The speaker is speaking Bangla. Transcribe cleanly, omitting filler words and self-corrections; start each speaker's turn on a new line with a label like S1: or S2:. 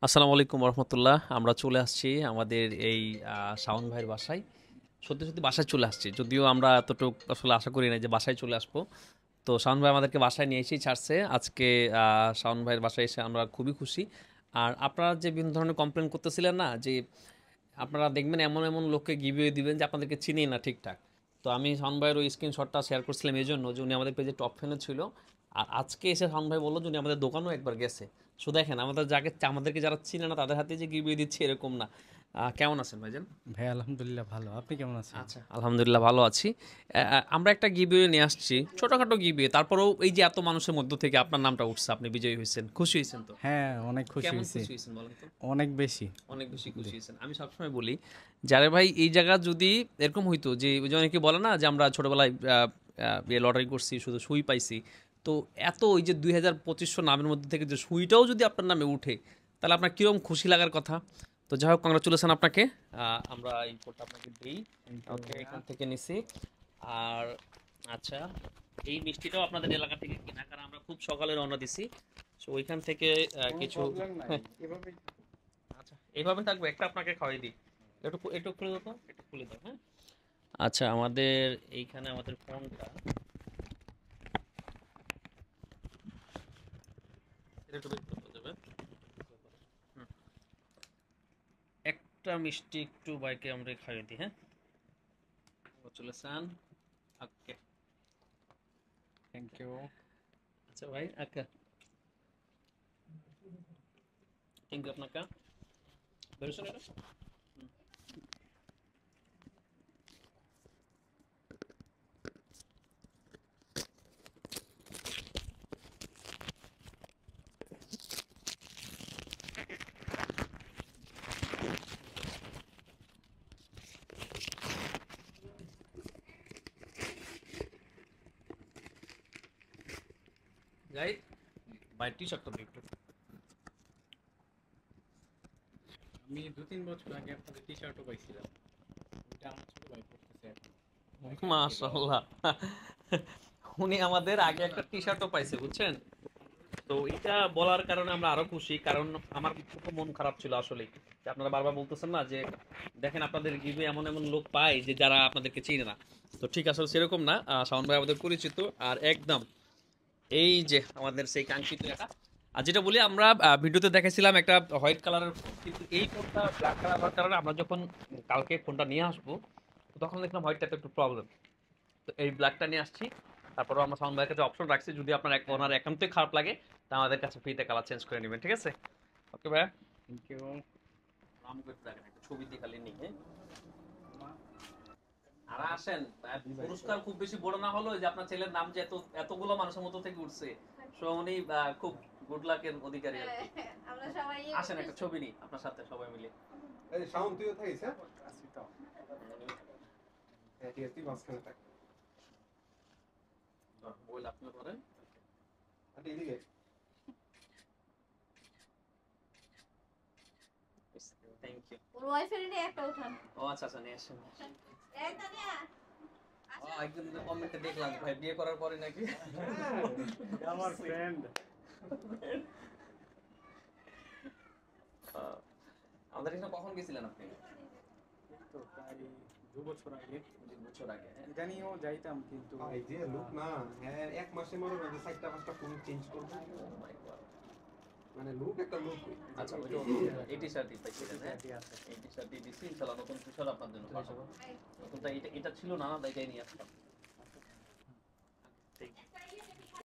S1: আসসালামু আলাইকুম রহমতুল্লাহ। আমরা চলে আসছি আমাদের এই শাওন ভাইয়ের বাসায়। সত্যি সত্যি বাসায় চলে আসছি, যদিও আমরা এতটুকু আসলে আশা করি না যে বাসায় চলে আসবো। তো শাওন ভাই আমাদেরকে বাসায় নিয়ে এসেই ছাড়ছে আজকে। শাওন ভাইয়ের বাসায় এসে আমরা খুবই খুশি। আর আপনারা যে বিভিন্ন ধরনের কমপ্লেন করতেছিলেন না, যে আপনারা দেখবেন এমন এমন লোককে গিভিয়ে দিবেন যে আপনাদেরকে চিনি না ঠিকঠাক। তো আমি শাওন ভাইয়ের ওই স্ক্রিনশটটা শেয়ার করছিলাম এই জন্য যে উনি আমাদের পেজে টপ ফ্যানে ছিল। আর আজকে এসে শাওন ভাই বললো যে উনি আমাদের দোকানেও একবার গেছে। সো দেখেন আমাদের যাকে আমাদেরকে যারা চিনে না তাদের হাতে যে গিভিয়ে দিচ্ছে এরকম না। কেমন আছেন ভাইজান?
S2: ভাই আলহামদুলিল্লাহ ভালো। আপনি কেমন আছেন?
S1: আচ্ছা, আলহামদুলিল্লাহ ভালো আছি। আমরা একটা গিভওয়ে নিয়ে আসছি, ছোটখাটো গিভওয়ে। তারপরেও এই যে এত মানুষের মধ্য থেকে আপনার নামটা উঠছে, আপনি বিজয়ী হয়েছেন, খুশি হয়েছেন তো?
S2: হ্যাঁ, অনেক খুশি
S1: কেমন
S2: হইছি।
S1: খুশি হয়েছেন বলেন তো?
S2: অনেক বেশি।
S1: অনেক বেশি
S2: জি।
S1: খুশি হয়েছেন। আমি সবসময় বলি যারে ভাই এই জায়গা যদি এরকম হইতো যে ওই যে অনেকে বলে না যে আমরা ছোটবেলায় লটারি করছি শুধু সুই পাইছি। তো এত ওই যে ২,২৫০ নামের মধ্যে থেকে যে সুইটাও যদি আপনার নামে উঠে, তাহলে আপনার কিরকম খুশি লাগার কথা। তো যাই হোক, কংগ্রাচুলেশন আপনাকে। আমরা এই কোডটা আপনাকে দিই।
S2: থ্যাংক ইউ
S1: ওকে,
S2: ভাইয়া।
S1: এখান থেকে নিছি। আর আচ্ছা, এই মিষ্টিটাও আপনাদের এলাকা থেকে কিনা, কারণ আমরা খুব সকালে রওনা দিছি। সো ওইখান থেকে
S2: কোনো
S1: কিছু
S2: প্রবলেম নাই। এভাবে
S1: আচ্ছা, এইভাবে থাকবে, একটা আপনাকে খাওয়াই দিই। একটু একটু খুলে দাও তো, একটু খুলে দাও, হ্যাঁ। আচ্ছা, আমাদের এইখানে আমাদের ফোনটা এটা একটু বের করতে যাবে। হুম, একটা মিষ্টি একটু বাইকে আমরা খাইয়ে দিই, হ্যাঁ। চলে সান। ওকে।
S2: Thank you.
S1: আচ্ছা ভাই, আচ্ছা, থ্যাংক ইউ আপনাকে। বেরোছেন এটা? হুম। যাই, ভাই টি শার্টটা দিই একটু।
S2: আমি ২-৩ বছর আগে আপনাদের টি-শার্টও পাইছিলাম। ওইটা আমার ছোট ভাই পড়তেছে এখন। ওইখান থেকে পাওয়া।
S1: মাশাআল্লাহ। উনি আমাদের আগে একটা টি শার্টও পাইছে, বুঝছেন? তো এটা বলার কারণে আমরা আরো খুশি, কারণ আমার খুব মন খারাপ ছিল আসলে। যে আপনারা বারবার বলতেছেন না যে দেখেন আপনাদের গিভে এমন এমন লোক পায় যে যারা আপনাদেরকে চিনে না। তো ঠিক আসলে সেরকম না। শাওন ভাই আমাদের পরিচিত। আর একদম এই যে আমাদের সেই কাঙ্ক্ষিত এটা। আর যেটা বলি, আমরা ভিডিওতে দেখেছিলাম একটা হোয়াইট কালারের, কিন্তু এই ফোনটা ব্ল্যাক কালার হওয়ার কারণে আমরা যখন কালকে ফোনটা নিয়ে আসবো, তখন দেখলাম হোয়াইটটাতে একটু প্রবলেম। তো এই ব্ল্যাকটা নিয়ে আসছি। তারপরেও আমরা সাউন্ড ভাইয়ের কাছে অপশন রাখছি, যদি আপনার ওনার একান্তই খারাপ লাগে তা আমাদের কাছে ফ্রিতে কালার চেঞ্জ করে নেবেন, ঠিক আছে? ওকে ভাইয়া।
S2: Thank you.
S1: নাম করে দেখেন, একটা ছবি দিয়ে খালি নিয়ে, হ্যাঁ? আর আসেন, পুরস্কার খুব বেশি বড় না হলো যে আপনার ছেলের নাম যে এতগুলো মানুষের মধ্যে থেকে উঠছে। সো উনি খুব গুড লাকের অধিকারী আর কি।
S3: আমরা সবাই
S1: আসেন একটা ছবি নিই আপনার সাথে সবাই মিলে।
S4: এই শাওন তুইও থাকিস, হ্যাঁ?
S2: আছি তো।
S4: হ্যাঁ, ঠিক আছে, তুই মাঝখানে থাক।
S1: বল আপনি করেন।
S4: আচ্ছা, এদিকে।
S1: Thank you.
S3: ওর ওয়াইফাই নিয়ে একটা উঠান।
S1: ও আচ্ছা আচ্ছা, নিয়ে আসেন।
S3: এই তানিয়া
S1: একদিন কমেন্টে দেখলাম ভাই বিয়ে করার পরে নাকি
S2: আমার ফ্রেন্ড।
S1: আমাদের এখানে কখন গেছিলেন আপনি?
S2: তো প্রায় ২ বছর আগে।
S1: ২ বছর আগে, হ্যাঁ?
S2: ইদানিংও যাইতাম কিন্তু
S4: এই যে লোক না, হ্যাঁ, এক মাসে মনে হয় যে ৪টা ৫টা ফোন চেঞ্জ করবে।
S1: Oh my God.
S4: মানে লোক একটা লোক।
S1: আচ্ছা, ওই যে এই টি-শার্টই পাইছিলেন, হ্যাঁ?
S2: টি-শার্টই আছে।
S1: এই টি-শার্টই দিছি, ইনশাআল্লাহ নতুন টি-শার্ট আপনার জন্য পাঠাবো। নতুনটা এটা এটা ছিল না, না, এটাই নিয়ে আসলাম।